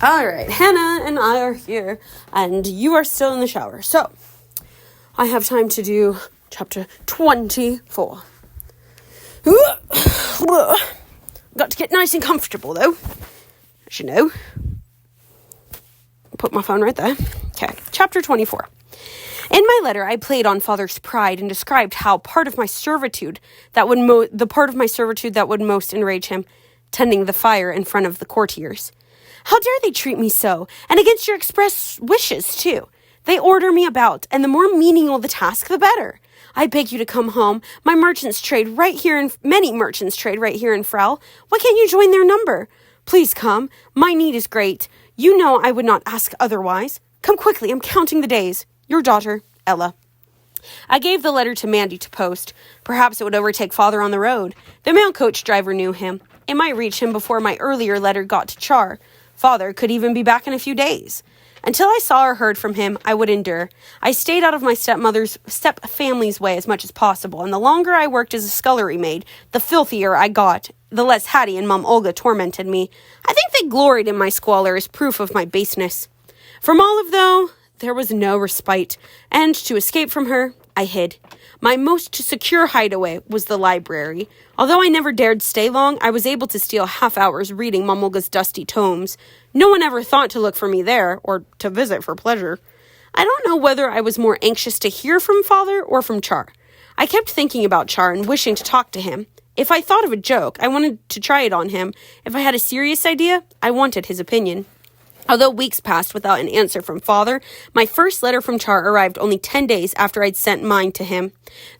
Alright, Hannah and I are here, and you are still in the shower. So, I have time to do chapter 24. Got to get nice and comfortable, though. As you know. Put my phone right there. Okay, chapter 24. In my letter, I played on Father's pride and described how the part of my servitude that would most enrage him, tending the fire in front of the courtiers. How dare they treat me so, and against your express wishes, too. They order me about, and the more menial the task, the better. I beg you to come home. Many merchants trade right here in Frel. Why can't you join their number? Please come. My need is great. You know I would not ask otherwise. Come quickly, I'm counting the days. Your daughter, Ella. I gave the letter to Mandy to post. Perhaps it would overtake Father on the road. The mail coach driver knew him. It might reach him before my earlier letter got to Char. Father could even be back in a few days. Until I saw or heard from him, I would endure. I stayed out of my step-family's way as much as possible, and the longer I worked as a scullery maid, the filthier I got, the less Hattie and Mum Olga tormented me. I think they gloried in my squalor as proof of my baseness. From Olive, though, there was no respite, and to escape from her, I hid. My most secure hideaway was the library. Although I never dared stay long, I was able to steal half hours reading Mum Olga's dusty tomes. No one ever thought to look for me there, or to visit for pleasure. I don't know whether I was more anxious to hear from Father or from Char. I kept thinking about Char and wishing to talk to him. If I thought of a joke, I wanted to try it on him. If I had a serious idea, I wanted his opinion. Although weeks passed without an answer from Father, my first letter from Char arrived only 10 days after I'd sent mine to him.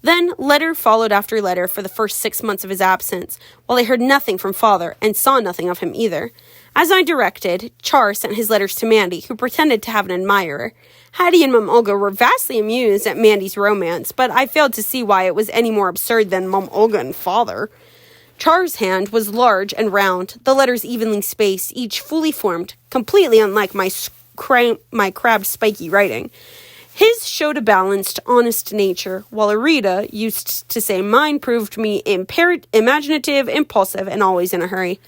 Then letter followed after letter for the first 6 months of his absence, while I heard nothing from Father and saw nothing of him either. As I directed, Char sent his letters to Mandy, who pretended to have an admirer. Hattie and Mum Olga were vastly amused at Mandy's romance, but I failed to see why it was any more absurd than Mum Olga and Father. Char's hand was large and round, the letters evenly spaced, each fully formed, completely unlike my crabbed, spiky writing. His showed a balanced, honest nature, while Arita used to say mine proved me imaginative, impulsive, and always in a hurry.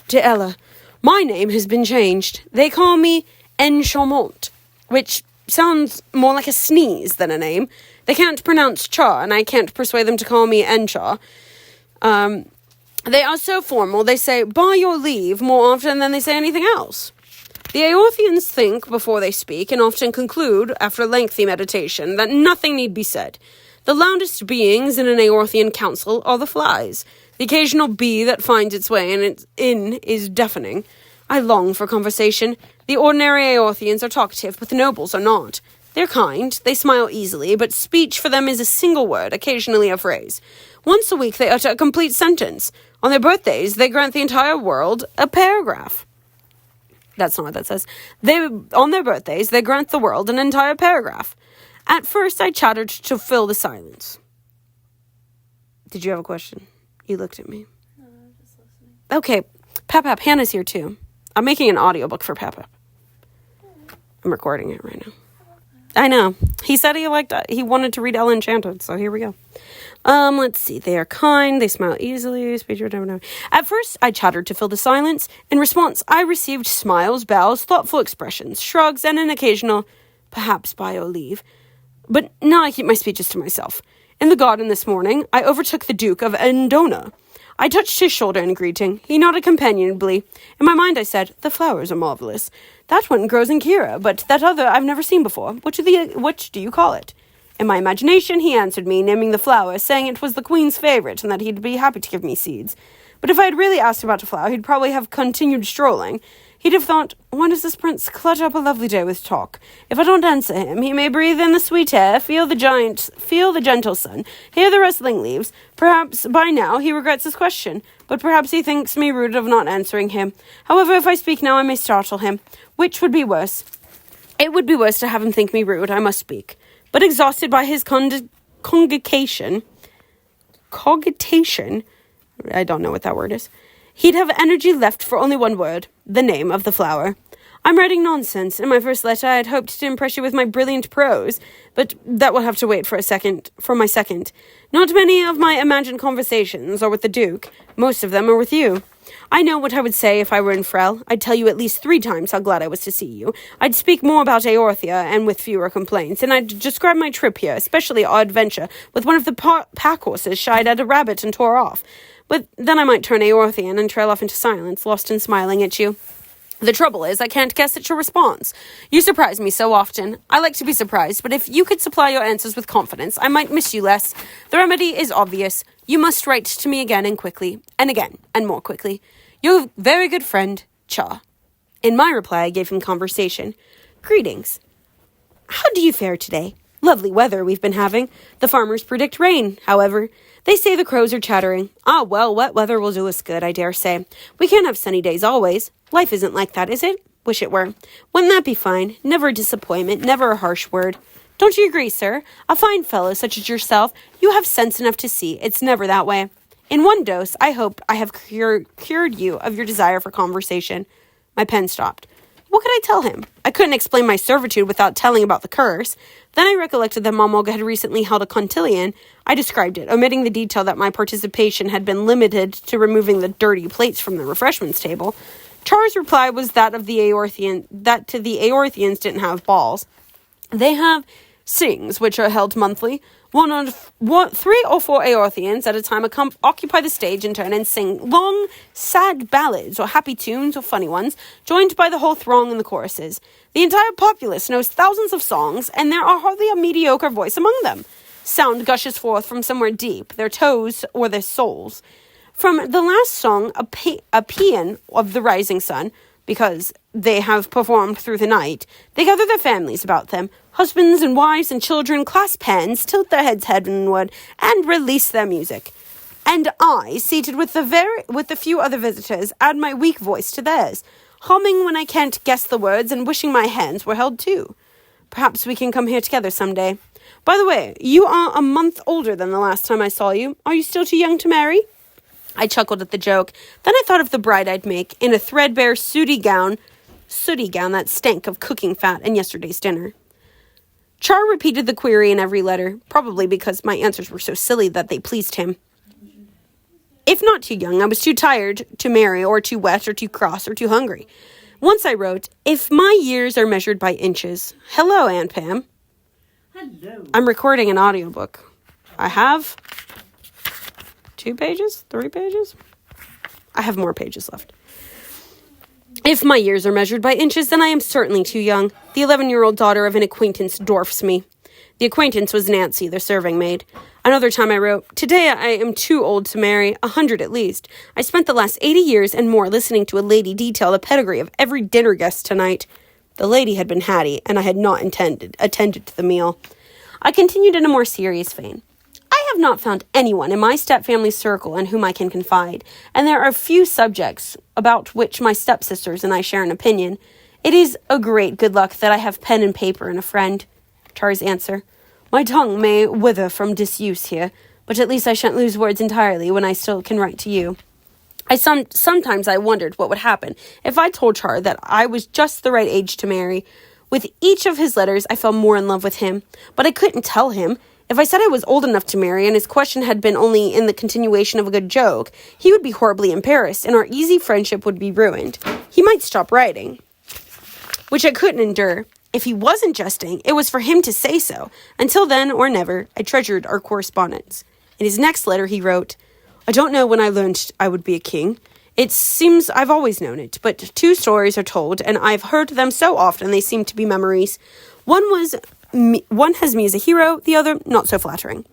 To Ella, my name has been changed. They call me Enchanted, which sounds more like a sneeze than a name. They can't pronounce cha, and I can't persuade them to call me Encha. They are so formal, they say, by your leave, more often than they say anything else. The Aorthians think before they speak, and often conclude, after lengthy meditation, that nothing need be said. The loudest beings in an Aorthian council are the flies. The occasional bee that finds its way in is deafening. I long for conversation. The ordinary Aorthians are talkative, but the nobles are not. They're kind, they smile easily, but speech for them is a single word, occasionally a phrase. Once a week they utter a complete sentence. On their birthdays, they grant the entire world a paragraph. That's not what that says. On their birthdays, they grant the world an entire paragraph. At first, I chattered to fill the silence. Did you have a question? You looked at me. No, I was just listening. Okay, Pap, Hannah's here too. I'm making an audiobook for Pap. I'm recording it right now. I know. He said he wanted to read Enchanted, so here we go. Let's see. They are kind. They smile easily. At first, I chattered to fill the silence. In response, I received smiles, bows, thoughtful expressions, shrugs, and an occasional, perhaps by your leave. But now I keep my speeches to myself. In the garden this morning, I overtook the Duke of Endona. I touched his shoulder in greeting. He nodded companionably. In my mind, I said, the flowers are marvelous. That one grows in Kira, but that other I've never seen before. Which do you call it? In my imagination, he answered me, naming the flower, saying it was the Queen's favorite and that he'd be happy to give me seeds. But if I had really asked about a flower, he'd probably have continued strolling. He'd have thought, why does this prince clutter up a lovely day with talk? If I don't answer him, he may breathe in the sweet air, feel the gentle sun, hear the rustling leaves. Perhaps by now he regrets his question, but perhaps he thinks me rude of not answering him. However, if I speak now, I may startle him. Which would be worse? It would be worse to have him think me rude, I must speak. But exhausted by his cogitation, I don't know what that word is, he'd have energy left for only one word, the name of the flower. I'm writing nonsense. In my first letter, I had hoped to impress you with my brilliant prose, but that will have to wait for my second. Not many of my imagined conversations are with the Duke. Most of them are with you. I know what I would say if I were in Frel. I'd tell you at least 3 times how glad I was to see you. I'd speak more about Eorthia and with fewer complaints, and I'd describe my trip here, especially our adventure with one of the pack horses shied at a rabbit and tore off. But then I might turn Eorthian and trail off into silence, lost in smiling at you. The trouble is, I can't guess at your response. You surprise me so often. I like to be surprised, but if you could supply your answers with confidence, I might miss you less. The remedy is obvious. You must write to me again and quickly, and again, and more quickly. Your very good friend, Cha. In my reply, I gave him conversation. Greetings. How do you fare today? Lovely weather we've been having. The farmers predict rain, however. They say the crows are chattering. Ah, well, wet weather will do us good, I dare say. We can't have sunny days always. Life isn't like that, is it? Wish it were. Wouldn't that be fine? Never a disappointment, never a harsh word. Don't you agree, sir? A fine fellow such as yourself, you have sense enough to see it's never that way. In one dose, I hope I have cured you of your desire for conversation. My pen stopped. What could I tell him? I couldn't explain my servitude without telling about the curse. Then I recollected that Momolga had recently held a cotillion. I described it, omitting the detail that my participation had been limited to removing the dirty plates from the refreshments table. Char's reply was that to the Eorthians didn't have balls. They have sings, which are held monthly. 3 or 4 Eorthians at a time occupy the stage in turn and sing long, sad ballads or happy tunes or funny ones, joined by the whole throng in the choruses. The entire populace knows thousands of songs, and there are hardly a mediocre voice among them. Sound gushes forth from somewhere deep, their toes or their souls. From the last song, a paean of the rising sun, because they have performed through the night, they gather their families about them. Husbands and wives and children clasp hands, tilt their heads heavenward, and release their music. And I, seated with the few other visitors, add my weak voice to theirs, humming when I can't guess the words and wishing my hands were held too. Perhaps we can come here together some day. By the way, you are a month older than the last time I saw you. Are you still too young to marry? I chuckled at the joke. Then I thought of the bride I'd make in a threadbare sooty gown that stank of cooking fat and yesterday's dinner. Char repeated the query in every letter, probably because my answers were so silly that they pleased him. If not too young, I was too tired to marry, or too wet, or too cross, or too hungry. Once I wrote, if my years are measured by inches. Hello, Aunt Pam. Hello. I'm recording an audiobook. I have 2 pages? 3 pages? I have more pages left. If my years are measured by inches, then I am certainly too young. The 11-year-old daughter of an acquaintance dwarfs me. The acquaintance was Nancy, the serving maid. Another time I wrote, today I am too old to marry, 100 at least. I spent the last 80 years and more listening to a lady detail the pedigree of every dinner guest tonight. The lady had been Hattie, and I had not attended to the meal. I continued in a more serious vein. I have not found anyone in my stepfamily circle in whom I can confide, and there are few subjects about which my stepsisters and I share an opinion. It is a great good luck that I have pen and paper and a friend. Char's answer. My tongue may wither from disuse here, but at least I shan't lose words entirely when I still can write to you. Sometimes I wondered what would happen if I told Char that I was just the right age to marry. With each of his letters, I fell more in love with him, but I couldn't tell him. If I said I was old enough to marry and his question had been only in the continuation of a good joke, he would be horribly embarrassed and our easy friendship would be ruined. He might stop writing, which I couldn't endure. If he wasn't jesting, it was for him to say so. Until then, or never, I treasured our correspondence. In his next letter, he wrote, I don't know when I learned I would be a king. It seems I've always known it, but 2 stories are told, and I've heard them so often they seem to be memories. One has me as a hero, the other not so flattering.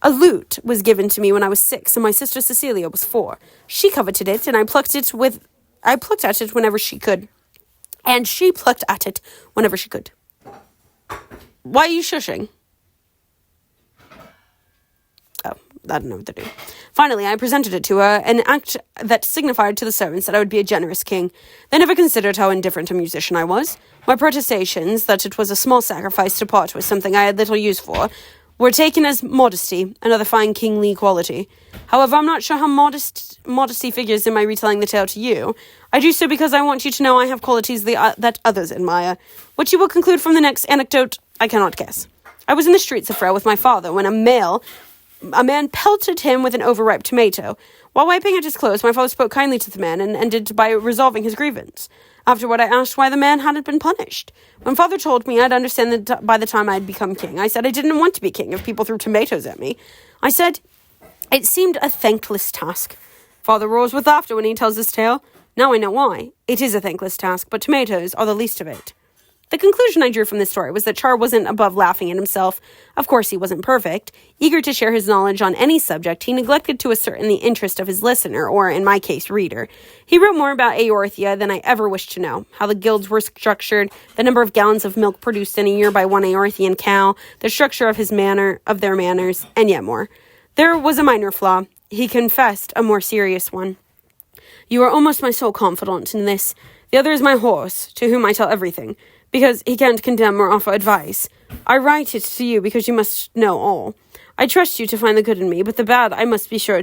A lute was given to me when I was 6, and my sister Cecilia was 4. She coveted it, and I plucked at it whenever she could. And she plucked at it whenever she could. Why are you shushing? Oh, I don't know what to do. Finally, I presented it to her, an act that signified to the servants that I would be a generous king. They never considered how indifferent a musician I was. My protestations that it was a small sacrifice to part with something I had little use for were taken as modesty, another fine kingly quality. However, I'm not sure how modesty figures in my retelling the tale to you. I do so because I want you to know I have qualities that others admire. What you will conclude from the next anecdote, I cannot guess. I was in the streets of Frel with my father when a male a man pelted him with an overripe tomato. While wiping at his clothes, my father spoke kindly to the man and ended by resolving his grievance. Afterward, I asked why the man hadn't been punished. When father told me I'd understand that by the time I'd become king, I said I didn't want to be king if people threw tomatoes at me. I said it seemed a thankless task. Father roars with laughter when he tells this tale. Now I know why. It is a thankless task, but tomatoes are the least of it. The conclusion I drew from this story was that Char wasn't above laughing at himself. Of course, he wasn't perfect. Eager to share his knowledge on any subject, he neglected to ascertain the interest of his listener, or, in my case, reader. He wrote more about Eorthia than I ever wished to know, how the guilds were structured, the number of gallons of milk produced in a year by one Eorthian cow, the structure of their manners, and yet more. There was a minor flaw. He confessed a more serious one. You are almost my sole confidant in this. The other is my horse, to whom I tell everything, because he can't condemn or offer advice. I write it to you because you must know all. I trust you to find the good in me, but the bad I must be sure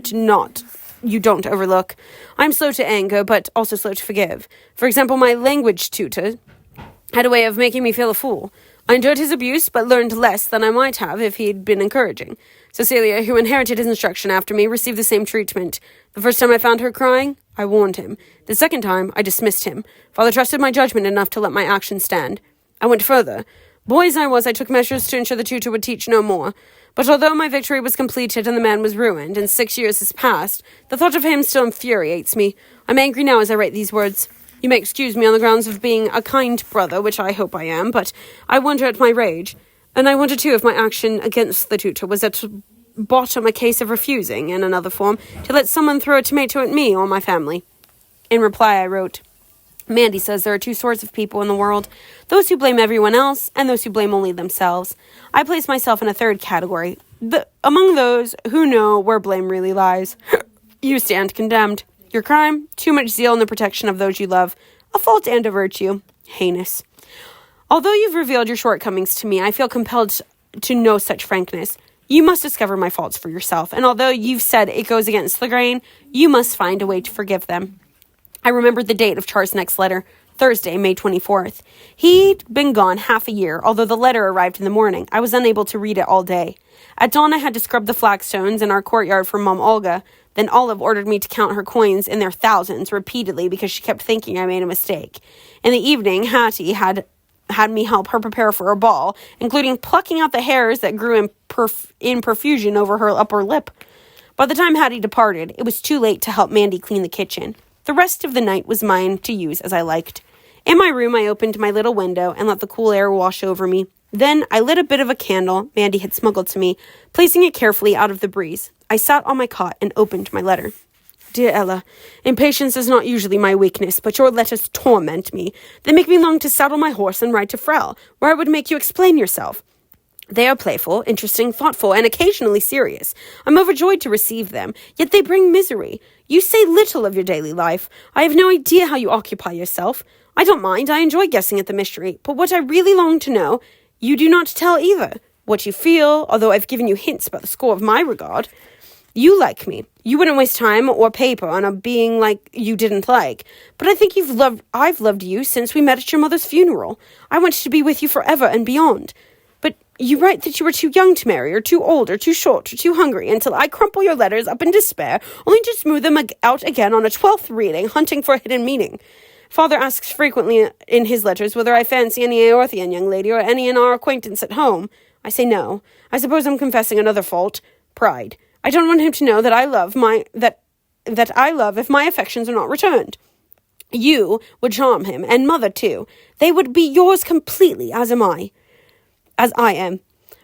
you don't overlook. I'm slow to anger, but also slow to forgive. For example, my language tutor had a way of making me feel a fool. I endured his abuse, but learned less than I might have if he'd been encouraging. Cecilia, who inherited his instruction after me, received the same treatment. The first time I found her crying, I warned him. The second time, I dismissed him. Father trusted my judgment enough to let my actions stand. I went further. Boy as I was, I took measures to ensure the tutor would teach no more. But although my victory was completed and the man was ruined, and 6 years has passed, the thought of him still infuriates me. I'm angry now as I write these words. You may excuse me on the grounds of being a kind brother, which I hope I am, but I wonder at my rage. And I wonder, too, if my action against the tutor was at bottom a case of refusing, in another form, to let someone throw a tomato at me or my family. In reply, I wrote, Mandy says there are two sorts of people in the world, those who blame everyone else and those who blame only themselves. I place myself in a third category, among those who know where blame really lies. You stand condemned. Your crime, too much zeal in the protection of those you love, a fault and a virtue, heinous. Although you've revealed your shortcomings to me, I feel compelled to no such frankness. You must discover my faults for yourself, and although you've said it goes against the grain, you must find a way to forgive them. I remembered the date of Char's next letter, Thursday, May 24th. He'd been gone half a year, although the letter arrived in the morning. I was unable to read it all day. At dawn, I had to scrub the flagstones in our courtyard for Mom Olga. Then Olive ordered me to count her coins in their thousands repeatedly because she kept thinking I made a mistake. In the evening, Hattie had me help her prepare for a ball, including plucking out the hairs that grew in profusion over her upper lip. By the time Hattie departed, it was too late to help Mandy clean the kitchen. The rest of the night was mine to use as I liked. In my room, I opened my little window and let the cool air wash over me. Then I lit a bit of a candle Mandy had smuggled to me, placing it carefully out of the breeze. I sat on my cot and opened my letter. Dear Ella, impatience is not usually my weakness, but your letters torment me. They make me long to saddle my horse and ride to Frel, where I would make you explain yourself. They are playful, interesting, thoughtful, and occasionally serious. I'm overjoyed to receive them, yet they bring misery. You say little of your daily life. I have no idea how you occupy yourself. I don't mind, I enjoy guessing at the mystery, but what I really long to know, you do not tell either. What you feel, although I've given you hints about the score of my regard. You like me. You wouldn't waste time or paper on a being like you didn't like. But I think I've loved you since we met at your mother's funeral. I wanted to be with you forever and beyond. But you write that you were too young to marry, or too old, or too short, or too hungry, until I crumple your letters up in despair, only to smooth them out again on a 12th reading, hunting for a hidden meaning. Father asks frequently in his letters whether I fancy any Eorthian young lady or any in our acquaintance at home. I say no. I suppose I'm confessing another fault, pride. I don't want him to know that I love if my affections are not returned. You would charm him, and Mother too. They would be yours completely, as I am.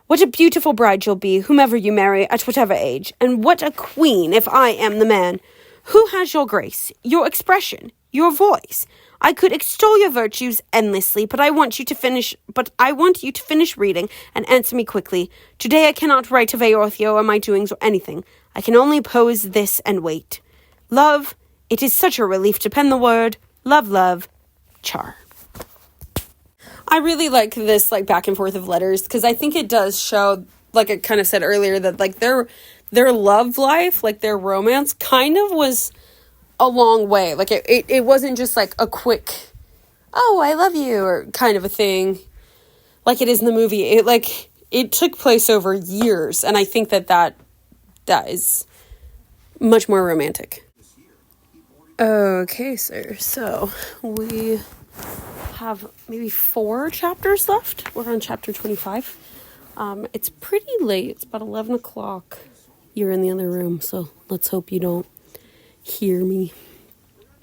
What a beautiful bride you'll be, whomever you marry, at whatever age, and what a queen if I am the man. Who has your grace, your expression, your voice? I could extol your virtues endlessly, but I want you to finish reading and answer me quickly. Today I cannot write of Eorthia or my doings or anything. I can only pose this and wait. Love, it is such a relief to pen the word. Love, love, Char. I really like this back and forth of letters because I think it does show, like I kind of said earlier, that their love life, their romance kind of was a long way. It wasn't just a quick, oh, I love you, or kind of a thing like it is in the movie. It took place over years, and I think that That is much more romantic. Okay, sir. So we have maybe 4 chapters left. We're on chapter 25. It's pretty late. It's about 11 o'clock. You're in the other room, so let's hope you don't hear me.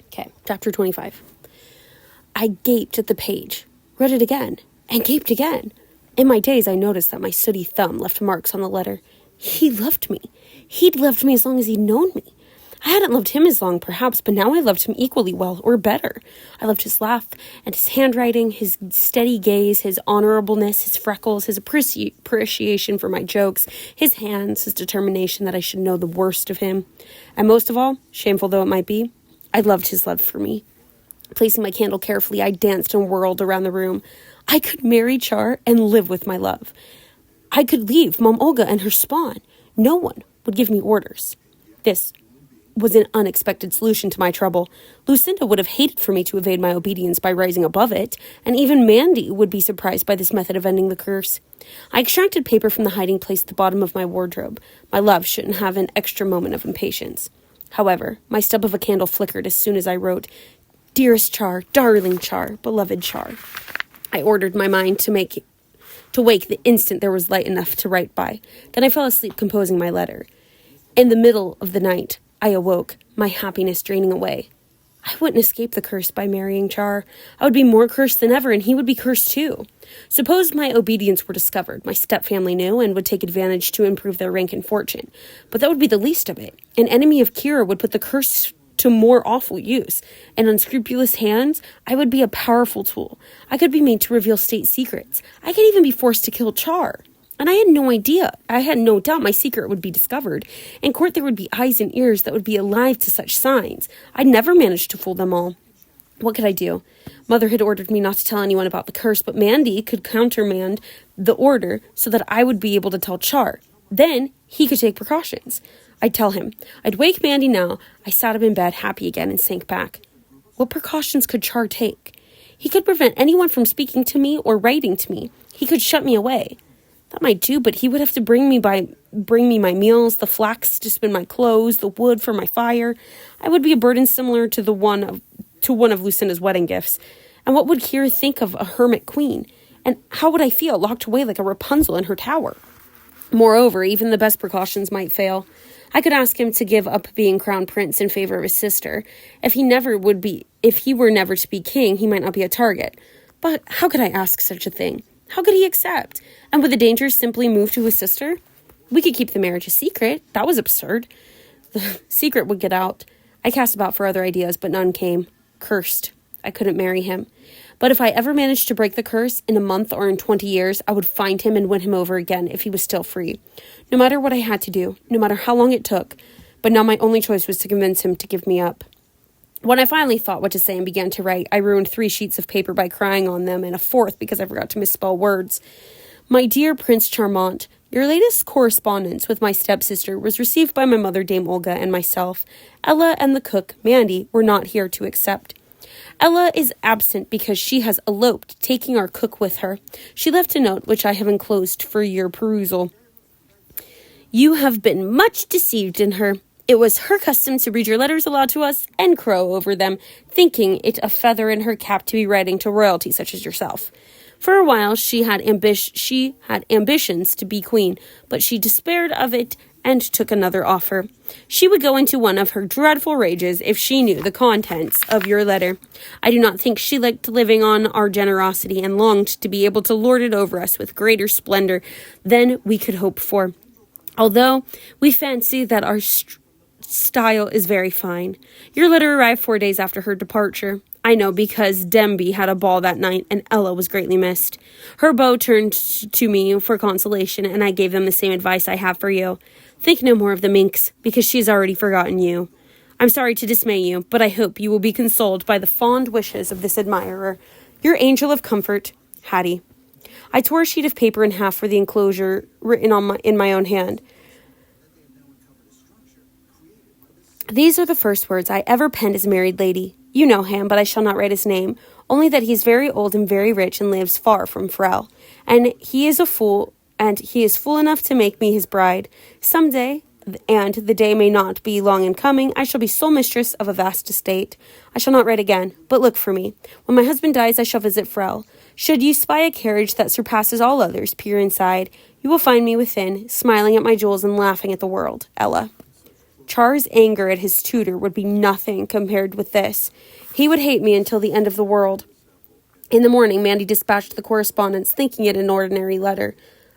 Okay, chapter 25. I gaped at the page, read it again, and gaped again. In my daze, I noticed that my sooty thumb left marks on the letter. He loved me. He'd loved me as long as he'd known me. I hadn't loved him as long, perhaps, but now I loved him equally well, or better. I loved his laugh and his handwriting, his steady gaze, his honorableness, his freckles, his appreciation for my jokes, his hands, his determination that I should know the worst of him. And most of all, shameful though it might be, I loved his love for me. Placing my candle carefully, I danced and whirled around the room. I could marry Char and live with my love. I could leave Mom Olga and her spawn. No one would give me orders. This was an unexpected solution to my trouble. Lucinda would have hated for me to evade my obedience by rising above it, and even Mandy would be surprised by this method of ending the curse. I extracted paper from the hiding place at the bottom of my wardrobe. My love shouldn't have an extra moment of impatience. However, my stub of a candle flickered as soon as I wrote, "Dearest Char, darling Char, beloved Char." I ordered my mind to wake the instant there was light enough to write by. Then I fell asleep composing my letter. In the middle of the night, I awoke, my happiness draining away. I wouldn't escape the curse by marrying Char. I would be more cursed than ever, and he would be cursed too. Suppose my obedience were discovered, my stepfamily knew, and would take advantage to improve their rank and fortune. But that would be the least of it. An enemy of Kira would put the curse to more awful use. In unscrupulous hands, I would be a powerful tool. I could be made to reveal state secrets. I could even be forced to kill Char. And I had no idea. I had no doubt my secret would be discovered. In court, there would be eyes and ears that would be alive to such signs. I'd never managed to fool them all. What could I do? Mother had ordered me not to tell anyone about the curse, but Mandy could countermand the order so that I would be able to tell Char. Then he could take precautions. I'd tell him. I'd wake Mandy now. I sat up in bed, happy again, and sank back. What precautions could Char take? He could prevent anyone from speaking to me or writing to me. He could shut me away. That might do, but he would have to bring me my meals, the flax to spin my clothes, the wood for my fire. I would be a burden similar to one of Lucinda's wedding gifts. And what would Kira think of a hermit queen? And how would I feel, locked away like a Rapunzel in her tower? Moreover, even the best precautions might fail. I could ask him to give up being crown prince in favor of his sister. If he were never to be king, he might not be a target. But how could I ask such a thing? How could he accept? And would the danger simply move to his sister? We could keep the marriage a secret. That was absurd. The secret would get out. I cast about for other ideas, but none came. Cursed. I couldn't marry him. But if I ever managed to break the curse, in a month or in 20 years, I would find him and win him over again if he was still free. No matter what I had to do, no matter how long it took. But now my only choice was to convince him to give me up. When I finally thought what to say and began to write, I ruined 3 sheets of paper by crying on them and a 4th because I forgot to misspell words. My dear Prince Charmant, your latest correspondence with my stepsister was received by my mother, Dame Olga, and myself. Ella and the cook, Mandy, were not here to accept. Ella is absent because she has eloped, taking our cook with her. She left a note which I have enclosed for your perusal. You have been much deceived in her. It was her custom to read your letters aloud to us and crow over them, thinking it a feather in her cap to be writing to royalty such as yourself. For a while she had ambitions to be queen, but she despaired of it and took another offer. She would go into one of her dreadful rages if she knew the contents of your letter. I do not think she liked living on our generosity and longed to be able to lord it over us with greater splendor than we could hope for. Although we fancy that our style is very fine. Your letter arrived 4 days after her departure. I know because Demby had a ball that night and Ella was greatly missed. Her beau turned to me for consolation and I gave them the same advice I have for you. Think no more of the minx because she has already forgotten you. I'm sorry to dismay you, but I hope you will be consoled by the fond wishes of this admirer. Your angel of comfort, Hattie. I tore a sheet of paper in half for the enclosure written in my own hand. These are the first words I ever penned as a married lady. You know him, but I shall not write his name, only that he is very old and very rich and lives far from Frel. And he is fool enough to make me his bride. Some day and the day may not be long in coming, I shall be sole mistress of a vast estate. I shall not write again, but look for me. When my husband dies, I shall visit Frel. Should you spy a carriage that surpasses all others, peer inside. You will find me within, smiling at my jewels and laughing at the world. Ella. Char's anger at his tutor would be nothing compared with this. He would hate me until the end of the world. In the morning, Mandy dispatched the correspondence, thinking it an ordinary letter.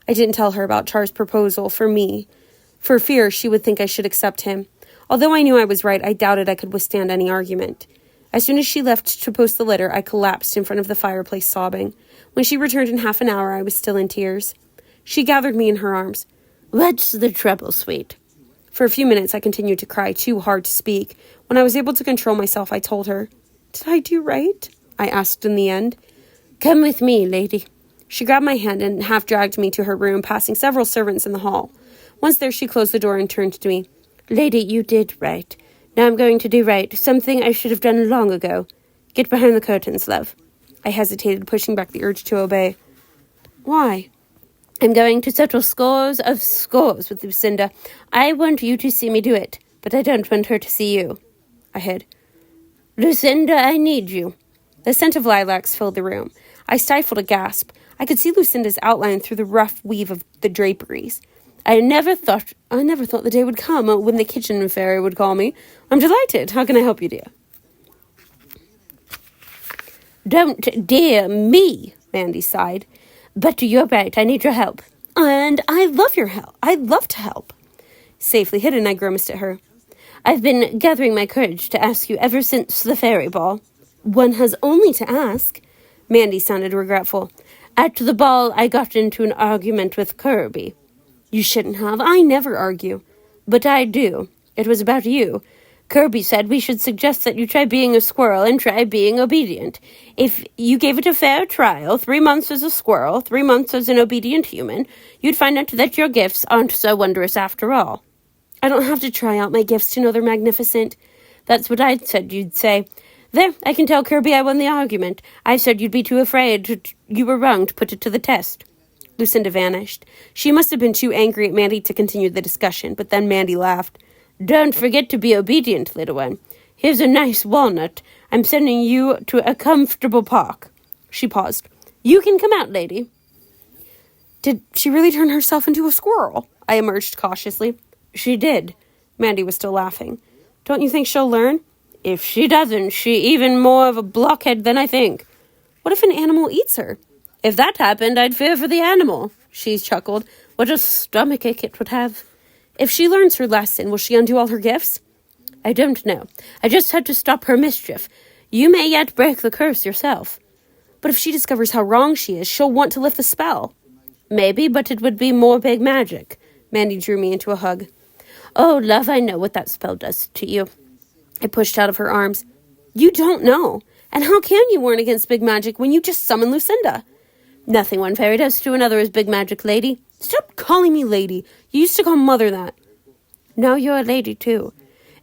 I didn't tell her about Char's proposal for me, for fear she would think I should accept him. Although I knew I was right, I doubted I could withstand any argument. As soon as she left to post the letter, I collapsed in front of the fireplace, sobbing. When she returned in half an hour, I was still in tears. She gathered me in her arms. "What's the trouble, sweet?" For a few minutes, I continued to cry, too hard to speak. When I was able to control myself, I told her. "Did I do right?" I asked in the end. "Come with me, lady." She grabbed my hand and half dragged me to her room, passing several servants in the hall. Once there, she closed the door and turned to me. "Lady, you did right. Now I'm going to do right, something I should have done long ago. Get behind the curtains, love." I hesitated, pushing back the urge to obey. "Why?" "I'm going to settle scores with Lucinda. I want you to see me do it, but I don't want her to see you." I hid. "Lucinda, I need you." The scent of lilacs filled the room. I stifled a gasp. I could see Lucinda's outline through the rough weave of the draperies. I never thought the day would come when the kitchen fairy would call me. "I'm delighted. How can I help you, dear?" "Don't dear me," Mandy sighed. "But you're right. I need your help." "And I love your help. I'd love to help." Safely hidden, I grimaced at her. "I've been gathering my courage to ask you ever since the fairy ball." "One has only to ask." Mandy sounded regretful. "At the ball, I got into an argument with Kirby." "You shouldn't have. I never argue." "But I do. It was about you. Kirby said we should suggest that you try being a squirrel and try being obedient. If you gave it a fair trial, 3 months as a squirrel, 3 months as an obedient human, you'd find out that your gifts aren't so wondrous after all." "I don't have to try out my gifts to know they're magnificent." "That's what I said you'd say. There, I can tell Kirby I won the argument. I said you'd be too afraid. You were wrong to put it to the test." Lucinda vanished. She must have been too angry at Mandy to continue the discussion, but then Mandy laughed. "Don't forget to be obedient, little one. Here's a nice walnut. I'm sending you to a comfortable park." She paused. "You can come out, lady." "Did she really turn herself into a squirrel?" I emerged cautiously. "She did." Mandy was still laughing. "Don't you think she'll learn?" "If she doesn't, she's even more of a blockhead than I think." "What if an animal eats her?" "If that happened, I'd fear for the animal." She chuckled. "What a stomachache it would have." "If she learns her lesson, will she undo all her gifts?" "I don't know. I just had to stop her mischief. You may yet break the curse yourself." "But if she discovers how wrong she is, she'll want to lift the spell." "Maybe, but it would be more big magic." Mandy drew me into a hug. "Oh, love, I know what that spell does to you." I pushed out of her arms. "You don't know. And how can you warn against big magic when you just summon Lucinda?" "Nothing one fairy does to another is big magic, lady." "Stop calling me lady. You used to call Mother that." "Now you're a lady, too.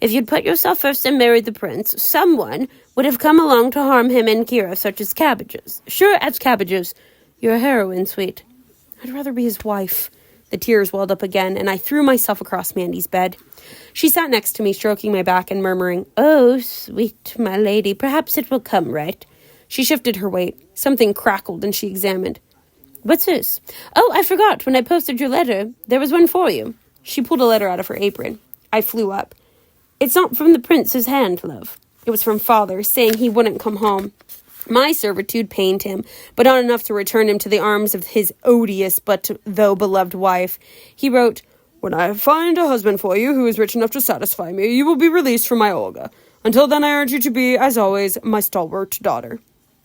If you'd put yourself first and married the prince, someone would have come along to harm him and Kira, such as Cabbages. Sure as Cabbages. You're a heroine, sweet." "I'd rather be his wife." The tears welled up again, and I threw myself across Mandy's bed. She sat next to me, stroking my back and murmuring, "Oh, sweet my lady, perhaps it will come right." She shifted her weight. Something crackled, and she examined. "What's this? Oh, I forgot. When I posted your letter, there was one for you." She pulled a letter out of her apron. I flew up. "It's not from the prince's hand, love." It was from Father, saying he wouldn't come home. My servitude pained him, but not enough to return him to the arms of his odious but though beloved wife. He wrote, "When I find a husband for you who is rich enough to satisfy me, you will be released from my Olga. Until then, I urge you to be, as always, my stalwart daughter."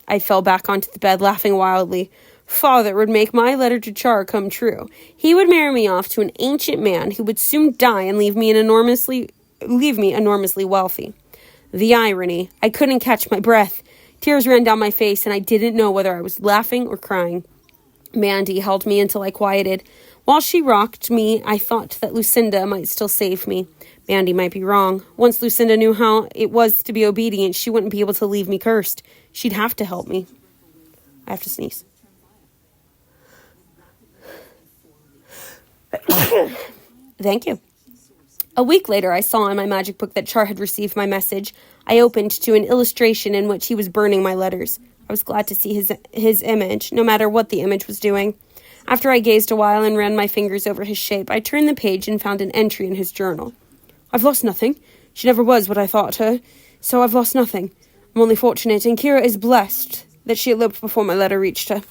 I fell back onto the bed, laughing wildly. Father would make my letter to Char come true. He would marry me off to an ancient man who would soon die and leave me enormously wealthy. The irony. I couldn't catch my breath. Tears ran down my face, and I didn't know whether I was laughing or crying. Mandy held me until I quieted. While she rocked me, I thought that Lucinda might still save me. Mandy might be wrong. Once Lucinda knew how it was to be obedient, she wouldn't be able to leave me cursed. She'd have to help me. I have to sneeze. Thank you. A week later, I saw in my magic book that Char had received my message. I opened to an illustration in which he was burning my letters. I was glad to see his image, no matter what the image was doing. After I gazed a while and ran my fingers over his shape, I turned the page and found an entry in his journal. I've lost nothing. She never was what I thought her, so I've lost nothing. I'm only fortunate, and Kira is blessed that she eloped before my letter reached her.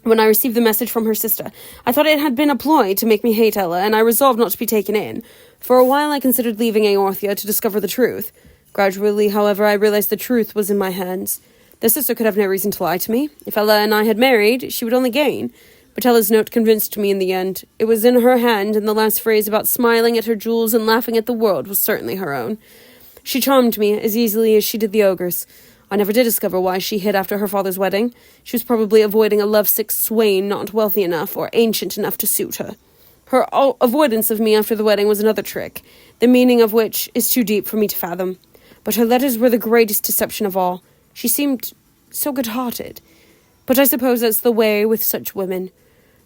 When I received the message from her sister, I thought it had been a ploy to make me hate Ella, and I resolved not to be taken in. For a while I considered leaving Aorthia to discover the truth. Gradually, however, I realized the truth was in my hands. The sister could have no reason to lie to me. If Ella and I had married, she would only gain. But Ella's note convinced me in the end. It was in her hand, and the last phrase about smiling at her jewels and laughing at the world was certainly her own. She charmed me as easily as she did the ogres. I never did discover why she hid after her father's wedding. She was probably avoiding a lovesick swain not wealthy enough or ancient enough to suit her. Her avoidance of me after the wedding was another trick, the meaning of which is too deep for me to fathom. But her letters were the greatest deception of all. She seemed so good-hearted. But I suppose that's the way with such women.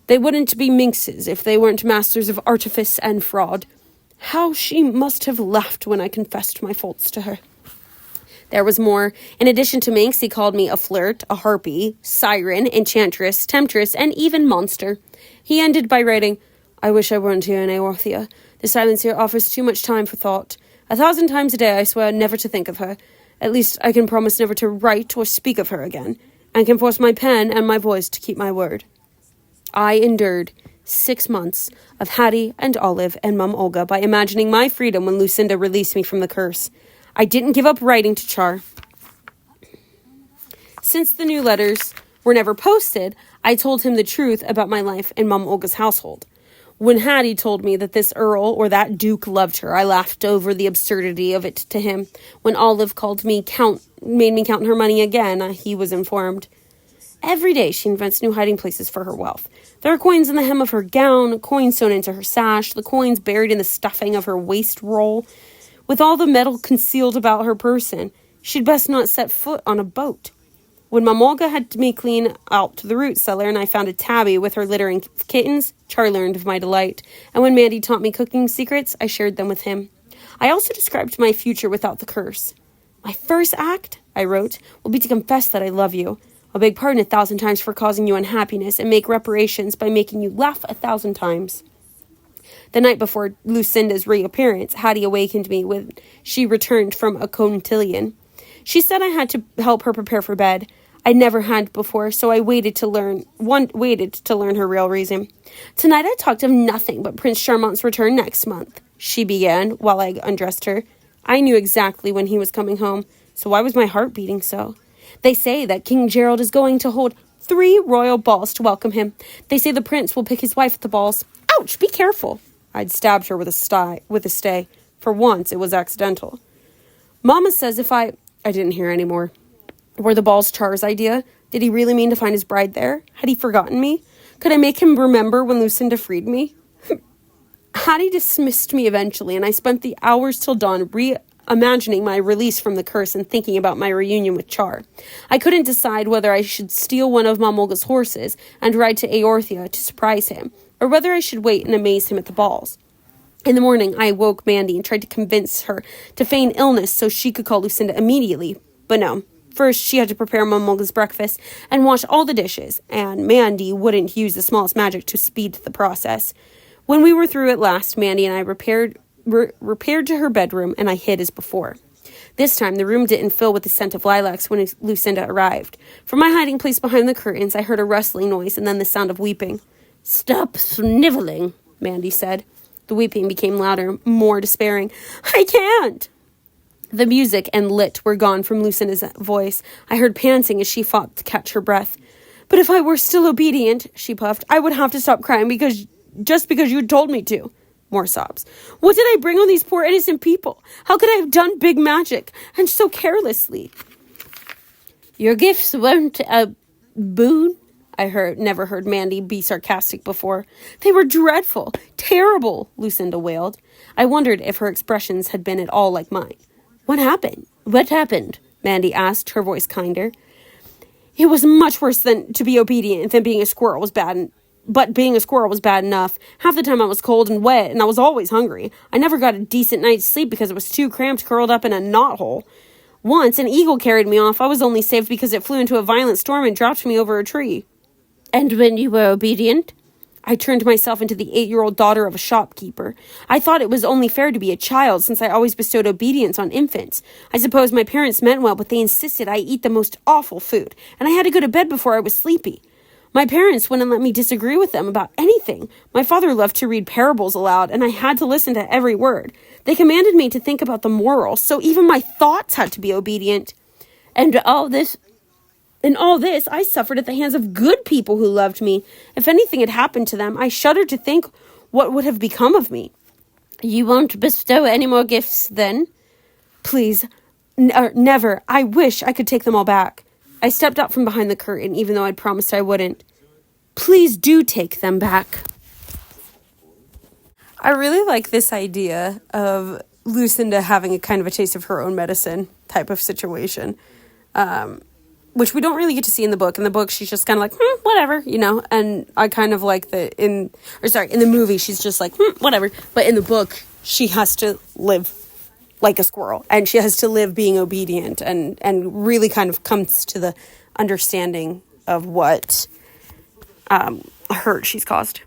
They wouldn't be minxes if they weren't masters of artifice and fraud. How she must have laughed when I confessed my faults to her. There was more. In addition to minx, he called me a flirt, a harpy, siren, enchantress, temptress, and even monster. He ended by writing, I wish I weren't here in Aorthia. The silence here offers too much time for thought. 1,000 times a day I swear never to think of her. At least I can promise never to write or speak of her again, and can force my pen and my voice to keep my word. I endured 6 months of Hattie and Olive and Mum Olga by imagining my freedom when Lucinda released me from the curse. I didn't give up writing to Char. Since the new letters were never posted, I told him the truth about my life in Mum Olga's household. When Hattie told me that this earl or that duke loved her, I laughed over the absurdity of it to him. When Olive made me count her money again, he was informed. Every day she invents new hiding places for her wealth. There are coins in the hem of her gown, coins sewn into her sash, the coins buried in the stuffing of her waist roll. With all the metal concealed about her person, she'd best not set foot on a boat. When Mum Olga had me clean out the root cellar and I found a tabby with her littering of kittens, Char learned of my delight. And when Mandy taught me cooking secrets, I shared them with him. I also described my future without the curse. My first act, I wrote, will be to confess that I love you. I'll beg pardon 1,000 times for causing you unhappiness and make reparations by making you laugh 1,000 times. The night before Lucinda's reappearance, Hattie awakened me when she returned from a cotillion. She said I had to help her prepare for bed. I never had before, so I waited to learn her real reason. Tonight I talked of nothing but Prince Charmant's return next month, she began while I undressed her. I knew exactly when he was coming home, so why was my heart beating so? They say that King Gerald is going to hold 3 royal balls to welcome him. They say the prince will pick his wife at the balls. Ouch, be careful. I'd stabbed her with a stay. For once, it was accidental. Mama says if I didn't hear any more. Were the balls Char's idea? Did he really mean to find his bride there? Had he forgotten me? Could I make him remember when Lucinda freed me? Hattie dismissed me eventually, and I spent the hours till dawn reimagining my release from the curse and thinking about my reunion with Char. I couldn't decide whether I should steal one of Mum Olga's horses and ride to Aorthia to surprise him, or whether I should wait and amaze him at the balls. In the morning, I awoke Mandy and tried to convince her to feign illness so she could call Lucinda immediately, but no. First, she had to prepare Mum Olga's breakfast and wash all the dishes, and Mandy wouldn't use the smallest magic to speed the process. When we were through at last, Mandy and I repaired to her bedroom, and I hid as before. This time, the room didn't fill with the scent of lilacs when Lucinda arrived. From my hiding place behind the curtains, I heard a rustling noise and then the sound of weeping. "Stop sniveling," Mandy said. The weeping became louder, more despairing. "I can't!" The music and lit were gone from Lucinda's voice. I heard panting as she fought to catch her breath. "But if I were still obedient," she puffed, "I would have to stop crying just because you told me to." More sobs. "What did I bring on these poor innocent people? How could I have done big magic, and so carelessly?" "Your gifts weren't a boon?" Never heard Mandy be sarcastic before. "They were dreadful, terrible," Lucinda wailed. I wondered if her expressions had been at all like mine. What happened? Mandy asked, her voice kinder. "It was much worse than to be obedient, than being a squirrel was bad but being a squirrel was bad enough. Half the time I was cold and wet, and I was always hungry. I never got a decent night's sleep because it was too cramped curled up in a knothole. Once, an eagle carried me off. I was only saved because it flew into a violent storm and dropped me over a tree. And when you were obedient? I turned myself into the 8-year-old daughter of a shopkeeper. I thought it was only fair to be a child, since I always bestowed obedience on infants. I suppose my parents meant well, but they insisted I eat the most awful food, and I had to go to bed before I was sleepy. My parents wouldn't let me disagree with them about anything. My father loved to read parables aloud, and I had to listen to every word. They commanded me to think about the moral, so even my thoughts had to be obedient. And all this, I suffered at the hands of good people who loved me. If anything had happened to them, I shuddered to think what would have become of me. You won't bestow any more gifts, then? Please, never. I wish I could take them all back. I stepped out from behind the curtain, even though I'd promised I wouldn't. Please do take them back. I really like this idea of Lucinda having a kind of a taste of her own medicine type of situation, which we don't really get to see in the book. In the book, she's just kind of like, whatever, and I kind of like in the movie, she's just like, whatever. But in the book, she has to live like a squirrel, and she has to live being obedient and really kind of comes to the understanding of what hurt she's caused.